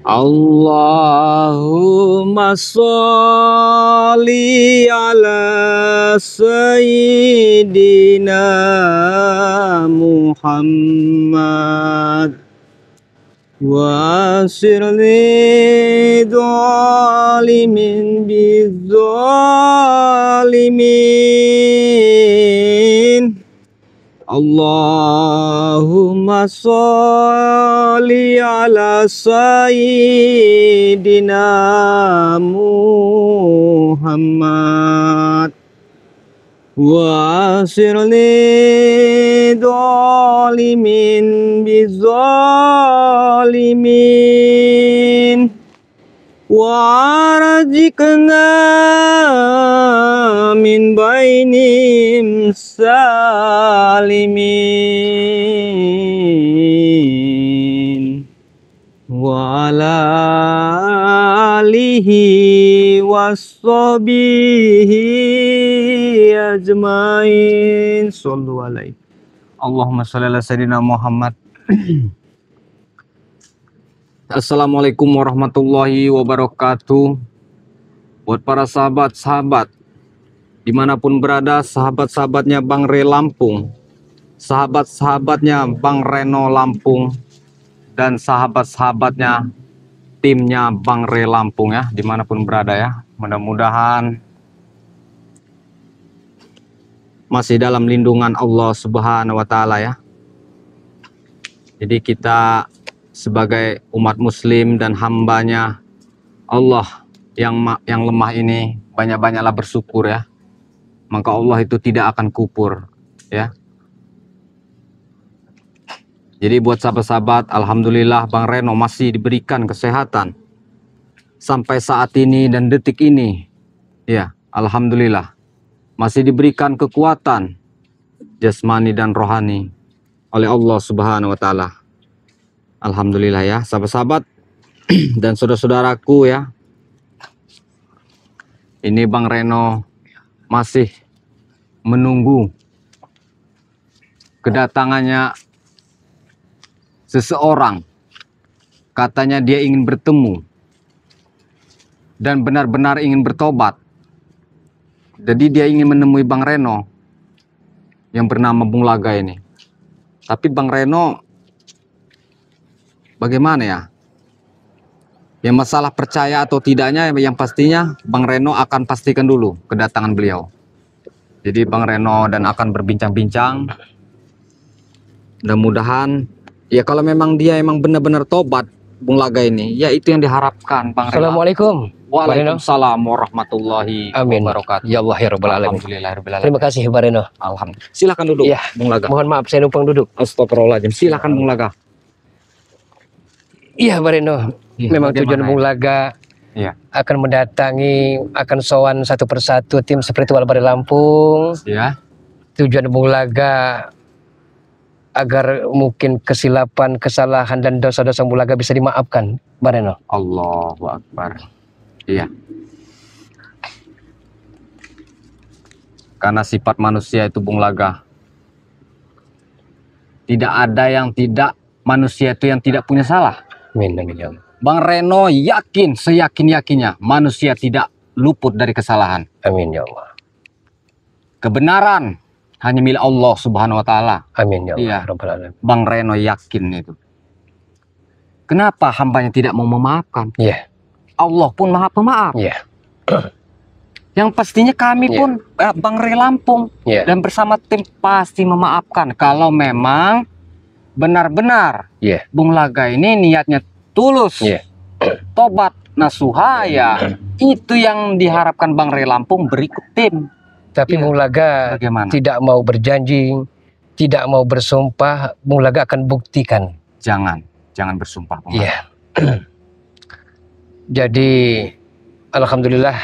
Allahumma sholli ala Sayyidina Muhammad wa sirli dhalimin bizzalimin. Allahumma sholli ala Sayyidina Muhammad wa sirli dhalimin bizzalimin warajikna min bainim salimin wa ala alihi washabihi ajmain. Shallu alaihi. Allahumma sholli ala sayyidina Muhammad. Assalamualaikum warahmatullahi wabarakatuh. Buat para sahabat-sahabat dimanapun berada, sahabat-sahabatnya Bang Re Lampung, sahabat-sahabatnya Bang Reno Lampung, dan sahabat-sahabatnya timnya Bang Re Lampung ya, dimanapun berada ya. Mudah-mudahan masih dalam lindungan Allah Subhanahu wa Ta'ala ya. Jadi kita sebagai umat muslim dan hambanya Allah yang lemah ini, banyak-banyaklah bersyukur ya. Maka Allah itu tidak akan kupur ya. Jadi buat sahabat-sahabat, alhamdulillah Bang Reno masih diberikan kesehatan sampai saat ini dan detik ini ya. Alhamdulillah masih diberikan kekuatan jasmani dan rohani oleh Allah Subhanahu wa Ta'ala. Alhamdulillah ya sahabat-sahabat dan saudara-saudaraku ya. Ini Bang Reno masih menunggu kedatangannya seseorang. Katanya dia ingin bertemu dan benar-benar ingin bertobat. Jadi dia ingin menemui Bang Reno yang bernama Bung Laga ini. Tapi Bang Reno bagaimana ya? Yang masalah percaya atau tidaknya, yang pastinya Bang Reno akan pastikan dulu kedatangan beliau. Jadi Bang Reno dan akan berbincang-bincang. Mudah-mudahan ya, kalau memang dia emang benar-benar tobat Bung Laga ini, ya itu yang diharapkan Bang Reno. Assalamualaikum. Waalaikumsalam warahmatullahi wabarakatuh. Ya Allah ya Rabbal Alamin. Terima kasih Bang Reno. Alhamdulillah. Silakan duduk ya, Bung Laga. Mohon maaf saya numpang duduk. Astagfirullahaladzim. Silakan Bung Laga. Iya Bang Reno. Memang tujuan Bung Laga akan mendatangi, akan sowan satu persatu tim spiritual Bari Lampung. Ya. Tujuan Bung Laga agar mungkin kesilapan, kesalahan dan dosa-dosa Bung Laga bisa dimaafkan, Bang Reno. Allahu Akbar. Iya. Karena sifat manusia itu Bung Laga, tidak ada yang tidak, manusia itu yang tidak punya salah. Amin, amin, ya Allah. Bang Reno yakin, seyakin-yakinnya manusia tidak luput dari kesalahan. Amin ya Allah. Kebenaran hanya milik Allah Subhanahu wa Ta'ala. Amin ya Allah. Iya. Rabbal Alamin. Bang Reno yakin itu. Kenapa hambanya tidak mau memaafkan? Iya. Allah pun maha pemaaf. Iya. Yang pastinya kami pun Bang Re Lampung dan bersama tim pasti memaafkan kalau memang benar-benar Bung Laga ini niatnya tulus, tobat nasuha ya. Itu yang diharapkan Bang Re Lampung berikut tim. Tapi Bung Laga tidak mau berjanji, tidak mau bersumpah. Bung Laga akan buktikan. Jangan bersumpah. Iya. Jadi alhamdulillah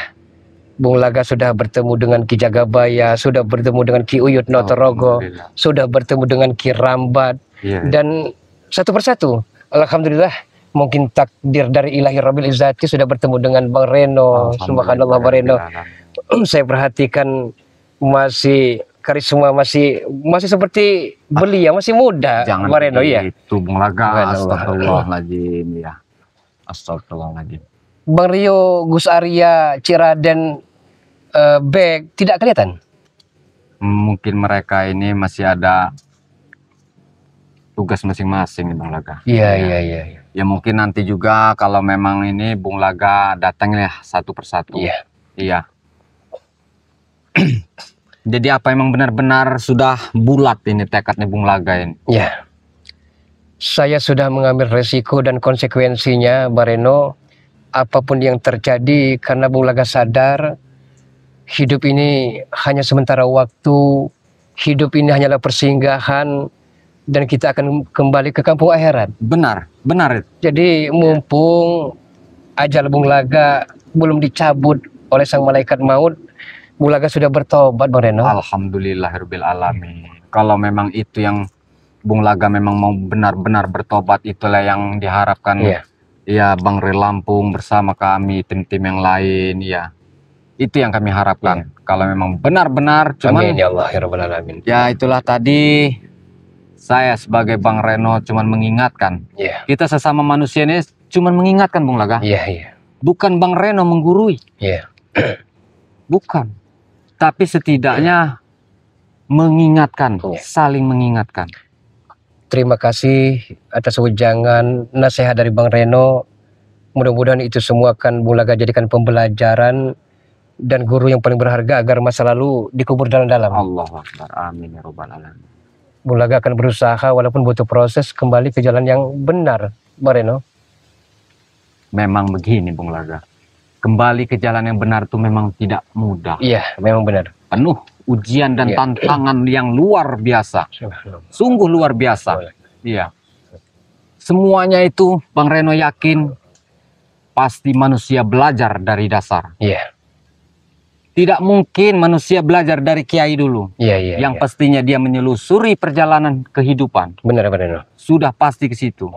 Bung Laga sudah bertemu dengan Ki Jagabaya, sudah bertemu dengan Ki Uyut Notorogo, sudah bertemu dengan Ki Rambat, dan satu persatu alhamdulillah mungkin takdir dari Ilahi Rabbil Izzati sudah bertemu dengan Bang Reno. Subhanallah Bang Reno. Saya perhatikan masih karisma, masih seperti belia, masih muda. Jangan Bang Reno, ya. Itu Bung Laga, astagfirullahaladzim ya. Astagfirullahaladzim. Bang Rio, Gus Arya, Ciraden, Bek tidak kelihatan. Mungkin mereka ini masih ada tugas masing-masing Bang Laga. Iya. Ya mungkin nanti juga kalau memang ini Bung Laga datang ya satu persatu. Iya. Jadi apa emang benar-benar sudah bulat ini tekadnya Bung Laga ini? Iya. Saya sudah mengambil resiko dan konsekuensinya, Bang Reno. Apapun yang terjadi, karena Bung Laga sadar hidup ini hanya sementara waktu, hidup ini hanyalah persinggahan, dan kita akan kembali ke kampung akhirat. Benar. Jadi mumpung ajal Bung Laga belum dicabut oleh sang malaikat maut, Bung Laga sudah bertobat, Bang Reno. Alhamdulillahirabbil alamin. Kalau memang itu yang Bung Laga memang mau benar-benar bertobat, itulah yang diharapkan. Ya, Bang Re Lampung bersama kami, tim-tim yang lain, ya. Itu yang kami harapkan. Kalau memang benar-benar, cuman amin ya Allah ya Rabbal alamin. Ya itulah tadi saya sebagai Bang Reno cuman mengingatkan. Kita sesama manusia ini cuman mengingatkan Bung Laga. Bukan Bang Reno menggurui. Bukan. Tapi setidaknya mengingatkan, saling mengingatkan. Terima kasih atas ujangan nasihat dari Bang Reno. Mudah-mudahan itu semua akan Bung Laga jadikan pembelajaran dan guru yang paling berharga agar masa lalu dikubur dalam-dalam. Allahu Akbar. Amin ya Rabbal alamin. Bung Laga akan berusaha walaupun butuh proses kembali ke jalan yang benar, Bang Reno. Memang begini Bung Laga. Kembali ke jalan yang benar itu memang tidak mudah. Iya, memang benar. Penuh ujian dan tantangan yang luar biasa. Sungguh luar biasa. Iya. Semuanya itu Bang Reno yakin pasti manusia belajar dari dasar. Tidak mungkin manusia belajar dari kiai dulu. Yang pastinya dia menyelusuri perjalanan kehidupan. Benar, Reno. Sudah pasti ke situ.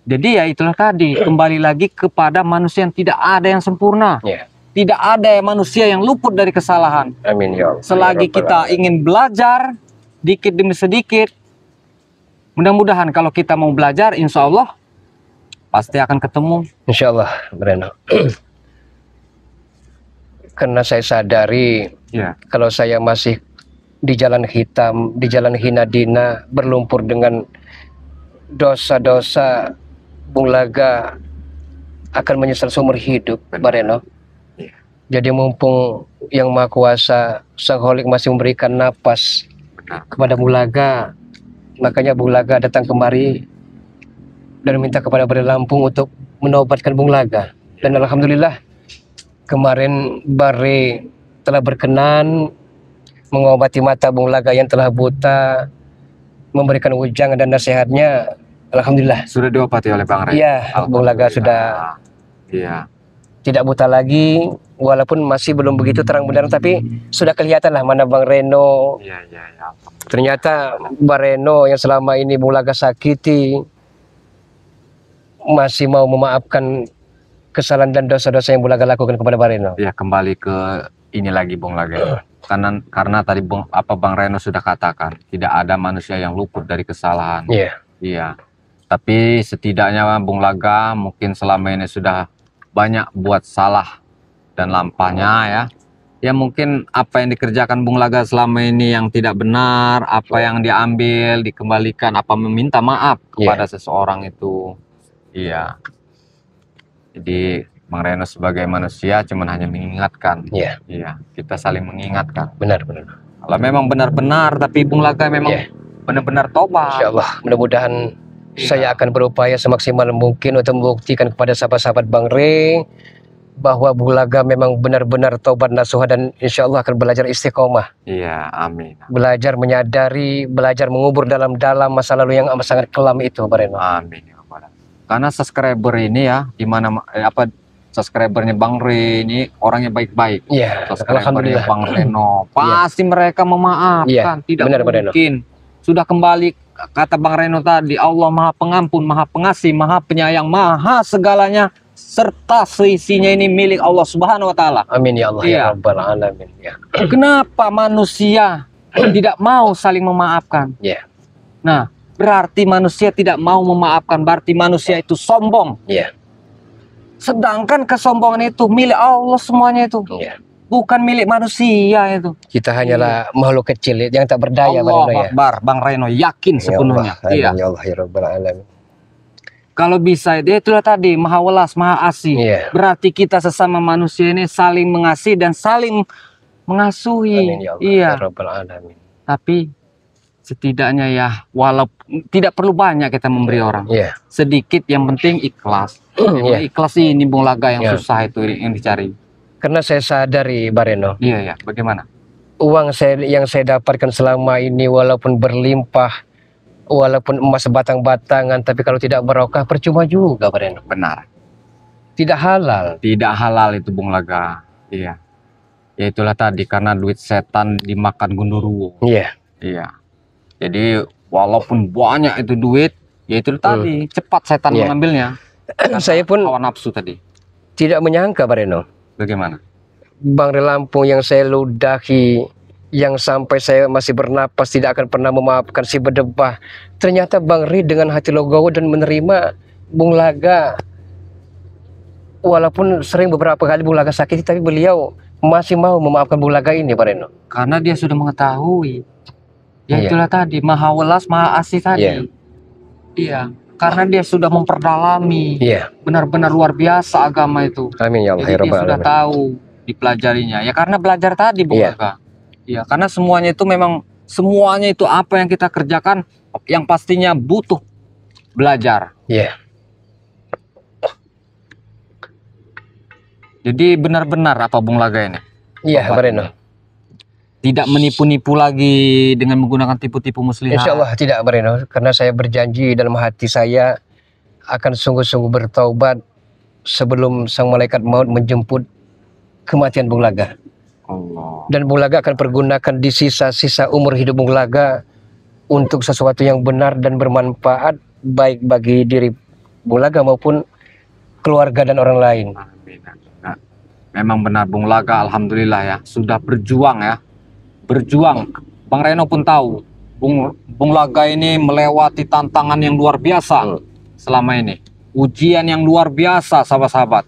Jadi ya itulah tadi, kembali lagi kepada manusia yang tidak ada yang sempurna. Tidak ada manusia yang luput dari kesalahan. Amin ya Allah. Selagi kita ingin belajar dikit demi sedikit, mudah-mudahan kalau kita mau belajar, insya Allah pasti akan ketemu. Insya Allah, Reno. Karena saya sadari kalau saya masih di jalan hitam, di jalan hina dina, berlumpur dengan dosa-dosa, Bung Laga akan menyesal seumur hidup, Bang Reno. Jadi mumpung Yang Maha Kuasa, Sang Holik masih memberikan napas kepada Bung Laga, makanya Bung Laga datang kemari dan minta kepada Bare Lampung untuk menobatkan Bung Laga. Dan alhamdulillah kemarin Bare telah berkenan mengobati mata Bung Laga yang telah buta, memberikan ujangan dan nasihatnya. Alhamdulillah sudah diobati oleh Bang Ray. Iya, Bung Laga sudah tidak buta lagi, walaupun masih belum begitu terang benderang, tapi sudah kelihatan lah mana Bang Reno. Ternyata Bang Reno yang selama ini Bung Laga sakiti masih mau memaafkan kesalahan dan dosa-dosa yang Bung Laga lakukan kepada Bang Reno. Ya, kembali ke ini lagi Bung Laga. Karena tadi Bang Reno sudah katakan, tidak ada manusia yang luput dari kesalahan. Iya. Tapi setidaknya Bung Laga mungkin selama ini sudah banyak buat salah dan lampahnya ya. Ya mungkin apa yang dikerjakan Bung Laga selama ini yang tidak benar, apa yang diambil, dikembalikan, apa meminta maaf kepada seseorang itu. Iya. Jadi Bang Reno sebagai manusia cuman hanya mengingatkan. Iya, kita saling mengingatkan. Benar. Kalau memang benar-benar, tapi Bung Laga memang benar-benar tobat. Insya Allah, mudah-mudahan saya akan berupaya semaksimal mungkin untuk membuktikan kepada sahabat-sahabat Bang Ray bahwa Bung Laga memang benar-benar tobat nasuha dan insya Allah akan belajar istiqomah. Iya, amin. Belajar menyadari, belajar mengubur dalam-dalam masa lalu yang amat sangat kelam itu, Bang Reno. Amin. Karena subscriber ini ya, dimana subscribernya Bang Ray ini orangnya baik-baik. Subscribernya Bang Reno pasti mereka memaafkan, tidak benar, mungkin. Sudah kembali kata Bang Reno tadi, Allah Maha Pengampun, Maha Pengasih, Maha Penyayang, Maha segalanya, serta seisinya ini milik Allah Subhanahu wa Ta'ala. Amin ya Allah ya Rabbal alamin. Kenapa manusia tidak mau saling memaafkan? Nah, berarti manusia tidak mau memaafkan, berarti manusia itu sombong. Sedangkan kesombongan itu milik Allah semuanya itu. Iya. Bukan milik manusia itu. Kita hanyalah makhluk kecil yang tak berdaya, Bang Reno, Allah ya. Akbar, Bang Reno yakin sepenuhnya. Ya Allah, Iya. amin ya Allah ya Rabbal alamin. Kalau bisa, dia itulah tadi Maha Welas, Maha Asih. Iya. Berarti kita sesama manusia ini saling mengasihi dan saling mengasuhi. Amin ya Allah Iya. ya Rabbal alamin. Tapi setidaknya ya, walaupun tidak perlu banyak kita memberi orang. Iya. Sedikit, yang penting ikhlas. Iya. Ikhlas ini Bung Laga yang Iya. susah itu yang dicari. Karena saya sadari, Bang Reno, Iya ya, bagaimana? uang yang saya dapatkan selama ini walaupun berlimpah, walaupun emas batang-batangan, tapi kalau tidak barokah percuma juga, Bang Reno. Benar. Tidak halal. Tidak halal itu Bung Laga. Iya. Ya itulah tadi, karena duit setan dimakan gundurwo. Iya. Iya. Jadi walaupun banyak itu duit, ya itu tadi cepat setan Iya. mengambilnya. Karena Saya pun hawa nafsu tadi. tidak menyangka, Bang Reno, Bagaimana? Bang Ri Lampung yang saya ludahi, yang sampai saya masih bernapas tidak akan pernah memaafkan si berdebah. Ternyata Bang Ri dengan hati logowo dan menerima Bung Laga. Walaupun sering beberapa kali Bung Laga sakit, tapi beliau masih mau memaafkan Bung Laga ini, Pak Reno. Karena dia sudah mengetahui. Ya Iya. itulah tadi, Maha Welas, Maha Asih tadi. Iya. Iya. Karena dia sudah memperdalami. Iya. Benar-benar luar biasa agama itu. Amin ya Allah Jadi ya dia Rabbal sudah alamin. tahu dipelajarinya. Ya karena belajar tadi Bung Iya. Laga. Iya, karena semuanya itu memang semuanya itu apa yang kita kerjakan yang pastinya butuh belajar. Iya. Jadi benar-benar apa Bung Laga ini? Iya, Pak Reno. Tidak menipu-nipu lagi dengan menggunakan tipu-tipu muslihat. Insya Allah tidak, Pak Reno, karena saya berjanji dalam hati saya akan sungguh-sungguh bertaubat sebelum sang malaikat maut menjemput kematian Bung Laga. Allah. Dan Bung Laga akan pergunakan di sisa-sisa umur hidup Bung Laga untuk sesuatu yang benar dan bermanfaat baik bagi diri Bung Laga maupun keluarga dan orang lain. Amin. Nah, memang benar Bung Laga, alhamdulillah ya, sudah berjuang ya. Berjuang. Bang Reno pun tahu, Bung Laga ini melewati tantangan yang luar biasa selama ini. Ujian yang luar biasa, sahabat-sahabat,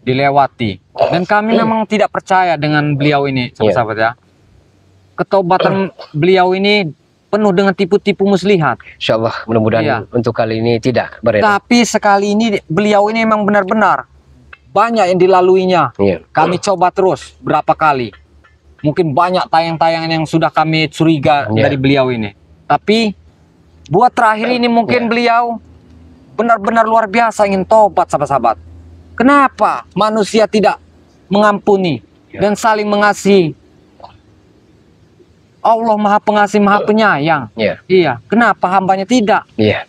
dilewati. Dan kami memang tidak percaya dengan beliau ini, sahabat-sahabat ya. Ketobatan beliau ini penuh dengan tipu-tipu muslihat. Insya Allah mudah-mudahan Iya. untuk kali ini tidak, Pak Reno. Tapi sekali ini beliau ini memang benar-benar banyak yang dilaluinya. Iya. Kami coba terus berapa kali. Mungkin banyak tayang-tayangan yang sudah kami curiga Iya. dari beliau ini. Tapi buat terakhir ini mungkin beliau benar-benar luar biasa ingin tobat, sahabat-sahabat. Kenapa manusia tidak mengampuni dan saling mengasihi? Allah Maha Pengasih, Maha Penyayang. Iya. Iya, kenapa hambanya tidak? Iya.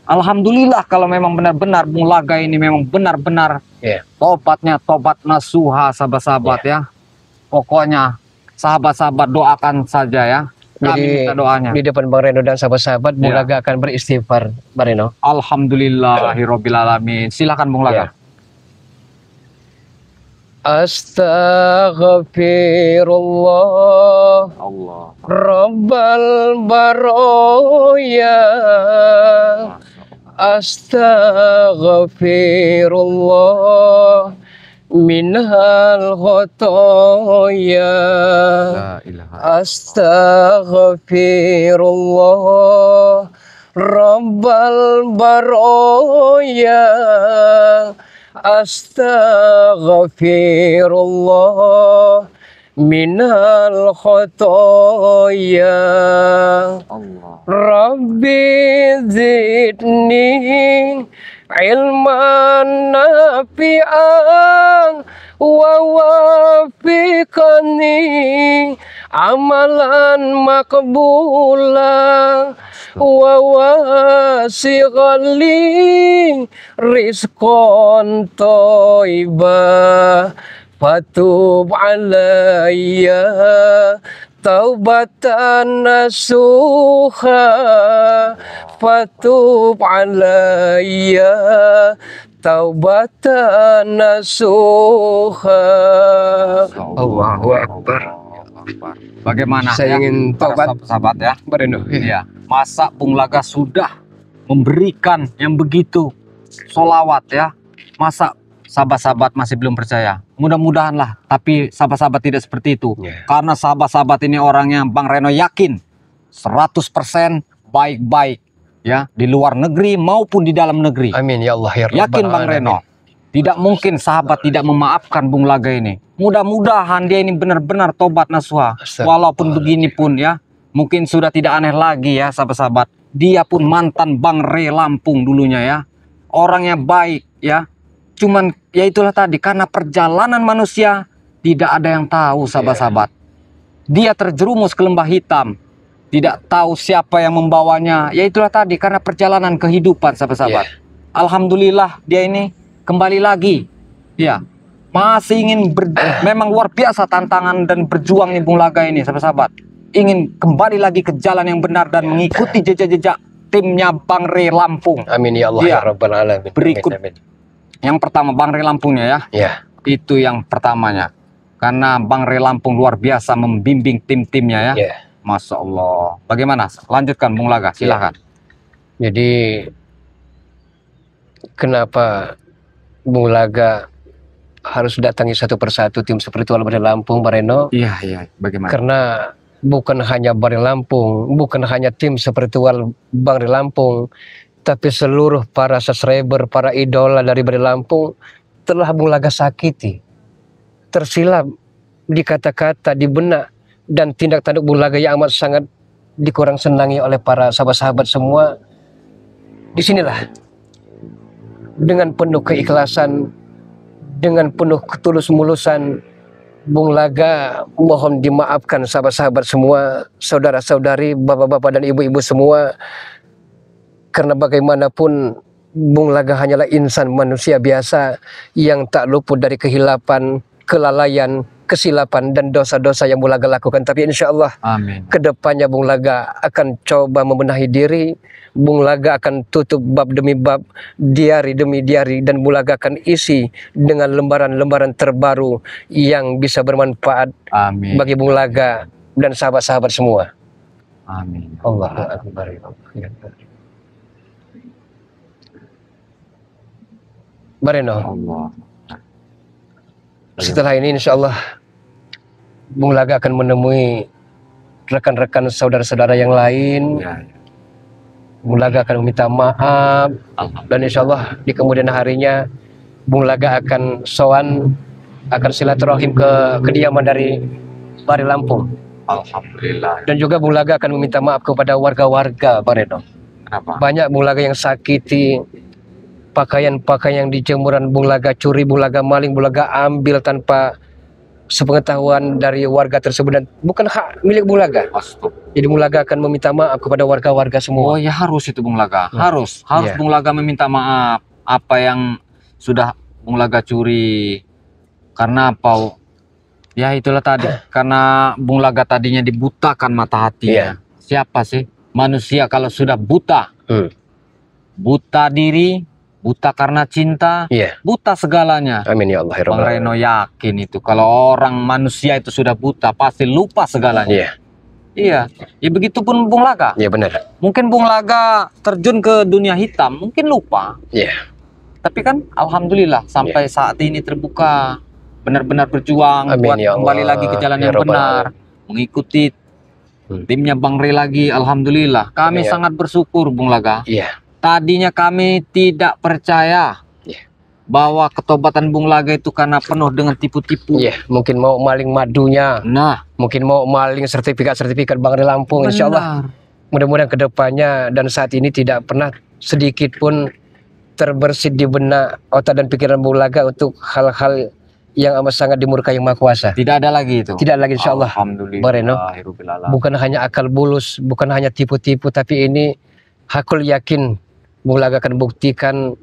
Alhamdulillah kalau memang benar-benar Bung Laga ini memang benar-benar Iya. tobatnya tobat nasuha, sahabat-sahabat ya. Pokoknya sahabat-sahabat doakan saja ya. Kami Jadi minta doanya. di depan Bang Reno dan sahabat-sahabat, Bung Iya. Laga akan beristighfar, Bang Reno. Alhamdulillahirabbil alamin. Silakan Bung Laga. Iya. Astaghfirullah Allah. Rabbal Baroya. Astaghfirullah minhal khotoya. La ilaha. Astaghfirullah Rabbal Baroya. Astaghfirullah minal khotoya. Allah. Rabbi zidni ilman nafi'an wa wafiqani amalan makbulan wa wasiqali rizqan thayyibah fatub alayya taubatan nasuha fatub alayya taubatan nasuha. Allahu Akbar. Bagaimana Saya ingin para tobat. sahabat ya? Bang Reno. Iya. Masa Bung Laga sudah memberikan yang begitu solawat ya? Masa sahabat-sahabat masih belum percaya. Mudah-mudahan lah, tapi sahabat-sahabat tidak seperti itu. Karena sahabat-sahabat ini orangnya Bang Reno yakin 100% baik-baik ya, di luar negeri maupun di dalam negeri. Amin ya Allah ya Rabbal Yakin Bang Alamin. Reno, tidak mungkin sahabat tidak memaafkan Bung Laga ini. Mudah-mudahan dia ini benar-benar tobat nasuha. Walaupun begini pun ya, mungkin sudah tidak aneh lagi ya sahabat-sahabat. Dia pun mantan Bang Re Lampung dulunya ya. Orangnya baik ya. Cuman ya itulah tadi, karena perjalanan manusia tidak ada yang tahu sahabat-sahabat. Dia terjerumus ke lembah hitam. Tidak tahu siapa yang membawanya. Ya itulah tadi, karena perjalanan kehidupan sahabat-sahabat. Alhamdulillah dia ini kembali lagi. Ya, masih ingin memang luar biasa tantangan dan berjuang nih Bung Laga ini sahabat-sahabat. Ingin kembali lagi ke jalan yang benar dan mengikuti jejak-jejak timnya Bang Re Lampung. Amin ya Allah ya Rabbal Alamin. Berikut yang pertama Bang Re Lampungnya ya. Ya. Itu yang pertamanya. Karena Bang Re Lampung luar biasa membimbing tim-timnya ya. Masya Allah. Bagaimana? Lanjutkan Bung Laga, silahkan. Jadi kenapa Bung Laga harus datangi satu persatu tim spiritual Bang Re Lampung, Bang Reno? Iya. Bagaimana? Karena bukan hanya Bang Re Lampung, bukan hanya tim spiritual Bang Re Lampung, tapi seluruh para subscriber, para idola dari Bang Re Lampung telah Bung Laga sakiti, tersilap di kata-kata, di benak, dan tindak tanduk Bung Laga yang amat sangat dikurang senangi oleh para sahabat-sahabat semua. Disinilah dengan penuh keikhlasan, dengan penuh ketulus-mulusan, Bung Laga mohon dimaafkan sahabat-sahabat semua, saudara-saudari, bapak-bapak dan ibu-ibu semua. Karena bagaimanapun Bung Laga hanyalah insan manusia biasa yang tak luput dari kehilapan, kelalaian, kesilapan dan dosa-dosa yang Bung Laga lakukan. Tapi insya Allah kedepannya Bung Laga akan coba membenahi diri. Bung Laga akan tutup bab demi bab, diari demi diari, dan Bung Laga akan isi dengan lembaran-lembaran terbaru yang bisa bermanfaat bagi Bung Laga dan sahabat-sahabat semua. Amin. Allahu Akbar. Bang Reno, setelah ini insya Allah Bung Laga akan menemui rekan-rekan saudara-saudara yang lain. Bung Laga akan meminta maaf, dan insya Allah di kemudian harinya Bung Laga akan sowan, akan silaturahim ke kediaman dari Bang Re Lampung. Alhamdulillah. Dan juga Bung Laga akan meminta maaf kepada warga-warga Bang Reno. Kenapa? Banyak Bung Laga yang sakiti, pakaian-pakaian yang dijemuran Bung Laga curi, Bung Laga maling, Bung Laga ambil tanpa sepengetahuan dari warga tersebut, dan bukan hak milik Bung Laga. Jadi Bung Laga akan meminta maaf kepada warga-warga semua. Oh ya, harus itu Bung Laga. Harus Bung Laga meminta maaf apa yang sudah Bung Laga curi. Karena apa? Ya itulah tadi. Karena Bung Laga tadinya dibutakan mata hatinya. Siapa sih manusia kalau sudah buta? Buta diri, buta karena cinta, buta segalanya. Amin ya Allah. Bang Reno yakin itu kalau orang manusia itu sudah buta pasti lupa segalanya. Iya, ya begitupun Bung Laga. Iya benar. Mungkin Bung Laga terjun ke dunia hitam, mungkin lupa. Tapi kan alhamdulillah sampai saat ini terbuka, benar-benar berjuang buat kembali lagi ke jalan yang benar, mengikuti timnya Bang Re lagi. Alhamdulillah, kami sangat bersyukur Bung Laga. Tadinya kami tidak percaya bahwa ketobatan Bung Laga itu karena penuh dengan tipu-tipu. Mungkin mau maling madunya. Mungkin mau maling sertifikat Bang Re Lampung. Insya Allah mudah-mudahan kedepannya dan saat ini tidak pernah sedikit pun terbersit di benak, otak dan pikiran Bung Laga untuk hal-hal yang amat sangat dimurkai Yang Maha Kuasa. Tidak ada lagi itu. Tidak lagi insya Allah. Alhamdulillah. Bang Reno, bukan hanya akal bulus, bukan hanya tipu-tipu, tapi ini hakul yakin Bung Laga akan buktikan.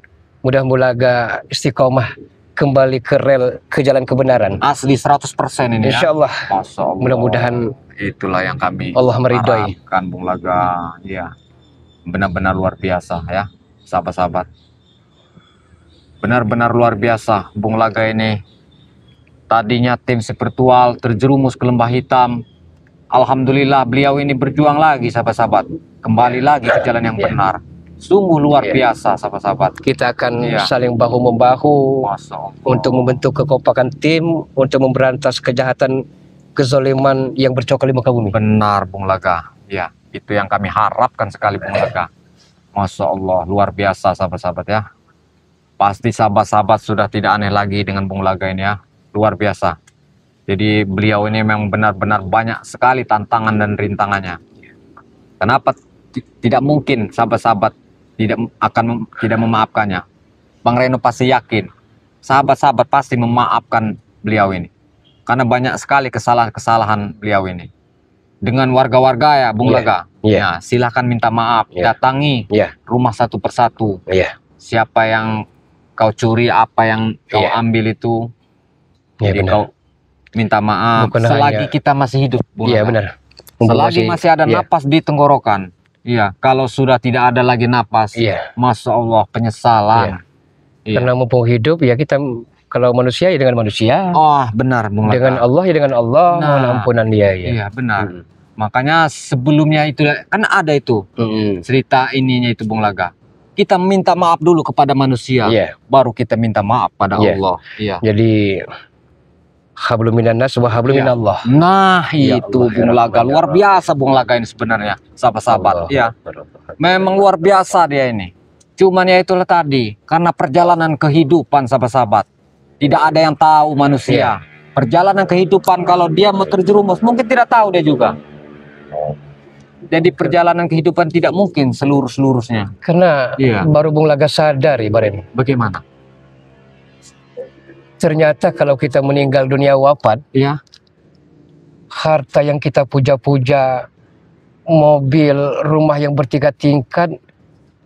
Mudah Bung Laga istiqomah kembali ke rel, ke jalan kebenaran. Asli 100% ini insya Allah. Masya Allah. Mudah-mudahan itulah yang kami Allah meridhai. Kan Bung Laga, ya benar-benar luar biasa ya sahabat-sahabat. Benar-benar luar biasa Bung Laga ini. Tadinya tim spiritual terjerumus ke lembah hitam. Alhamdulillah beliau ini berjuang lagi sahabat-sahabat. Kembali lagi ke jalan yang benar. Sungguh luar Iya. biasa sahabat-sahabat. Kita akan Iya. saling bahu-membahu Masya Allah. untuk membentuk kekompakan tim untuk memberantas kejahatan kezaliman yang bercokol di muka bumi. Benar Bung Laga. Ya, itu yang kami harapkan sekali Bung Laga. Masya Allah, luar biasa sahabat-sahabat ya. Pasti sahabat-sahabat sudah tidak aneh lagi dengan Bung Laga ini ya. Luar biasa. Jadi beliau ini memang benar-benar banyak sekali tantangan dan rintangannya. Kenapa tidak mungkin sahabat-sahabat tidak memaafkannya? Bang Reno pasti yakin sahabat-sahabat pasti memaafkan beliau ini. Karena banyak sekali kesalahan-kesalahan beliau ini. Dengan warga-warga ya Bung Iya. Laga. Iya. Ya, silahkan minta maaf, Iya. datangi Iya. rumah satu persatu. Iya. Siapa yang kau curi, apa yang kau Iya. ambil itu, Iya, jadi benar. kau minta maaf. Bukan Selagi hanya- kita masih hidup Bung Iya, Laga. benar. Selagi masih ada iya. napas di tenggorokan. Iya, kalau sudah tidak ada lagi napas, Iya. Masya Allah penyesalan. Iya. Karena mumpung hidup ya kita, kalau manusia ya dengan manusia, Oh benar Bung Laga. dengan Allah ya dengan Allah, Nah. mohon ampunan dia ya. Iya benar. Mm. Makanya sebelumnya itu kan ada itu Mm-mm. cerita ininya itu Bung Laga. Kita minta maaf dulu kepada manusia, Iya. baru kita minta maaf pada Iya. Allah. Iya. Jadi hablum minan nas wa hablum Iya. minallah. Nah Ya itu Allah, Bung ya Laga Rabbal luar Alamin. biasa Bung Laga ini sebenarnya sahabat-sahabat. Allah. Iya. Memang luar biasa dia ini. Cuman ya itulah tadi, karena perjalanan kehidupan sahabat-sahabat. Tidak ada yang tahu manusia. Perjalanan kehidupan kalau dia mau terjerumus, mungkin tidak tahu dia juga. Jadi perjalanan kehidupan tidak mungkin seluruh-seluruhnya. Karena Iya. baru Bung Laga sadar Ibarin. Bagaimana? Ternyata kalau kita meninggal dunia wafat, Iya. harta yang kita puja-puja, mobil, rumah yang bertiga tingkat,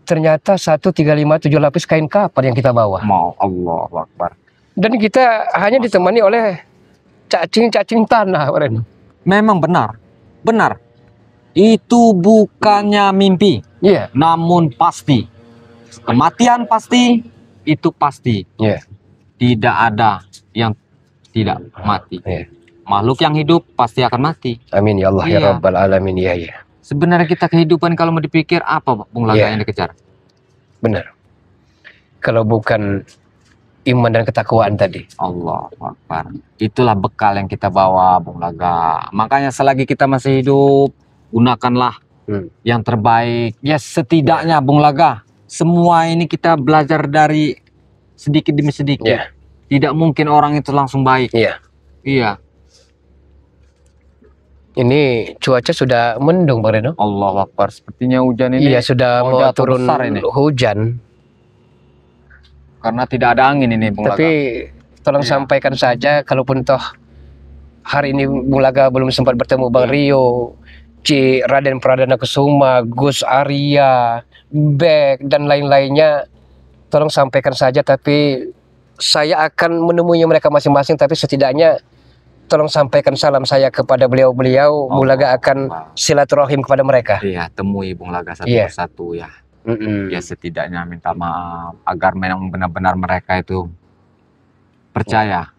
ternyata 1,357 lapis kain kafan yang kita bawa. Mau Allah Akbar. Dan kita hanya ditemani oleh cacing-cacing tanah, Ibarin. Memang benar. Benar. Itu bukannya mimpi, Iya. namun pasti. Kematian pasti, itu pasti. Iya. Tidak ada yang tidak mati. Iya. Makhluk yang hidup pasti akan mati. Amin ya Allah ya Iya. Rabbal Alamin ya ya. Sebenarnya kita kehidupan kalau mau dipikir apa Bung Laga Iya. yang dikejar? Benar. Kalau bukan iman dan ketakwaan tadi. Allah Akbar. Itulah bekal yang kita bawa Bung Laga. Makanya selagi kita masih hidup, gunakanlah yang terbaik. Ya setidaknya Bung Laga, semua ini kita belajar dari sedikit demi sedikit. Iya. Tidak mungkin orang itu langsung baik. Iya. Iya. Ini cuaca sudah mendung Bang Reno. Allah Akbar. Sepertinya hujan ini Iya sudah mau mau jatuh turun besar ini. hujan. karena tidak ada angin ini Bung Tapi Laga. tolong Iya. sampaikan saja, kalaupun toh hari ini Bung Laga belum sempat bertemu Bang Rio, Ci Raden Pradana Kusuma, Gus Arya, Bek dan lain-lainnya, tolong sampaikan saja. Tapi saya akan menemui mereka masing-masing, tapi setidaknya tolong sampaikan salam saya kepada beliau-beliau. Bung Laga akan silaturahim kepada mereka. Iya, temui Bung Laga satu Iya. persatu ya. Mm-mm. Ya setidaknya minta maaf agar memang benar-benar mereka itu percaya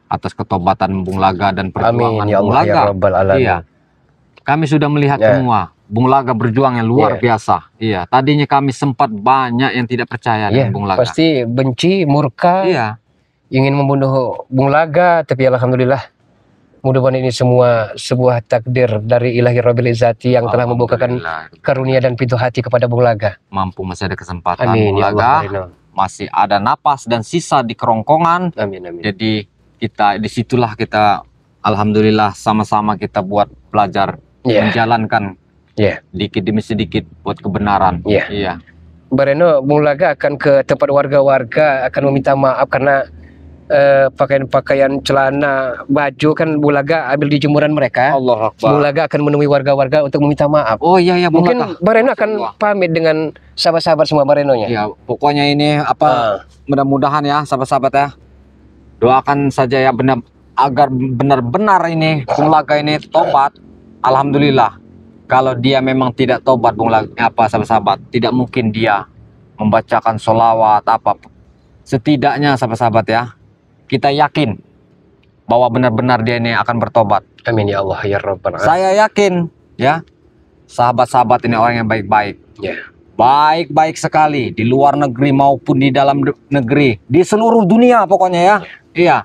atas ketobatan Bung Laga dan perjuangan Amin ya Bung Allah ya Laga. Rabbal Alamin. Iya. Kami sudah melihat Ya. semua Bung Laga berjuang yang luar Iya. biasa. Iya, tadinya kami sempat banyak yang tidak percaya Iya, dengan Bung Laga. pasti benci, murka, Iya, ingin membunuh Bung Laga, tapi alhamdulillah mudah-mudahan ini semua sebuah takdir dari Ilahi Rabbil Izzati yang telah membukakan Alhamdulillah. karunia dan pintu hati kepada Bung Laga. Mampu masih ada kesempatan Amin Bung ya Allah. Laga, Rino. masih ada napas dan sisa di kerongkongan. Amin amin. Jadi kita disitulah kita alhamdulillah sama-sama kita buat belajar Iya. menjalankan Iya. dikit demi sedikit buat kebenaran. Iya. Iya. Mbak Reno, Bung Laga akan ke tempat warga-warga, akan meminta maaf karena pakaian-pakaian celana, baju kan Bung Laga ambil di jemuran mereka. Allah Bung Akbar. Laga akan menemui warga-warga untuk meminta maaf. Oh iya ya Bung Laga. Mungkin Mbak Reno akan Masya Allah. pamit dengan sahabat-sahabat semua Mbak Reno-nya. Iya, pokoknya ini apa mudah-mudahan ya sahabat-sahabat ya. Doakan saja ya benar agar benar-benar ini Bung Laga ini tobat. Alhamdulillah. Kalau dia memang tidak tobat Bung Laga apa sahabat-sahabat, tidak mungkin dia membacakan sholawat apa. Setidaknya sahabat-sahabat ya, kita yakin bahwa benar-benar dia ini akan bertobat. Amin ya Allah ya Rabbal Alamin. Saya yakin ya, sahabat-sahabat ini orang yang baik-baik. Ya. baik-baik sekali di luar negeri maupun di dalam negeri, di seluruh dunia pokoknya ya. Iya,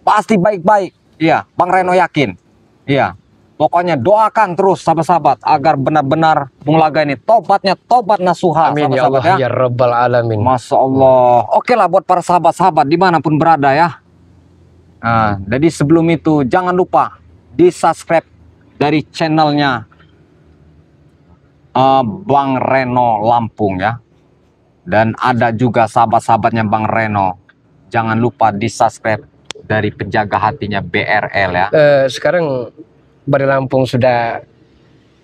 pasti baik-baik. Iya, Bang Reno yakin. Iya. Pokoknya doakan terus sahabat-sahabat agar benar-benar Bung Laga ini tobatnya tobat nasuha. Amin ya Allah ya Rabbal Alamin. Masya Allah. Oke lah buat para sahabat-sahabat dimanapun berada ya. Nah, jadi sebelum itu jangan lupa di subscribe dari channelnya Bang Reno Lampung ya. Dan ada juga sahabat-sahabatnya Bang Reno. Jangan lupa di subscribe dari penjaga hatinya BRL ya. Sekarang Bari Lampung sudah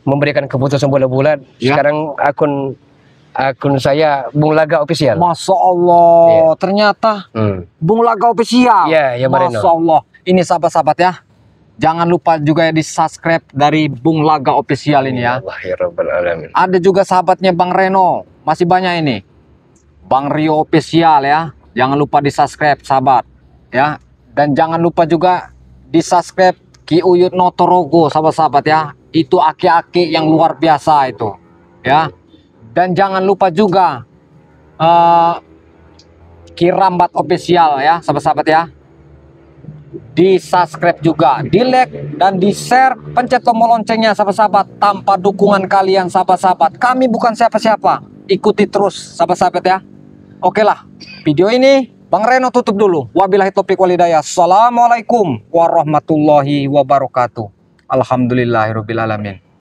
memberikan keputusan bulat-bulat. Ya. Sekarang akun saya Bung Laga Official. Masya Allah, Ya. ternyata Bung Laga Official. Ya, ya Bang Reno. Masya Allah. Ini sahabat-sahabat ya. Jangan lupa juga ya di subscribe dari Bung Laga Official ini ya. Allah ya Rabbal Alamin. Ada juga sahabatnya Bang Reno. Masih banyak ini. Bang Rio Official ya. Jangan lupa di subscribe sahabat. Ya. Dan jangan lupa juga di subscribe Ki Uyut Notorogo sahabat-sahabat ya. Itu aki-aki yang luar biasa itu. Ya. Dan jangan lupa juga Ki Rambat Official ya sahabat-sahabat ya. Di subscribe juga, di like dan di share, pencet tombol loncengnya sahabat-sahabat. Tanpa dukungan kalian sahabat-sahabat, kami bukan siapa-siapa. Ikuti terus sahabat-sahabat ya. Oke lah, video ini Bang Reno tutup dulu. Wabillahi taufiq walhidayah. Assalamualaikum warahmatullahi wabarakatuh. Alhamdulillahirabbil alamin.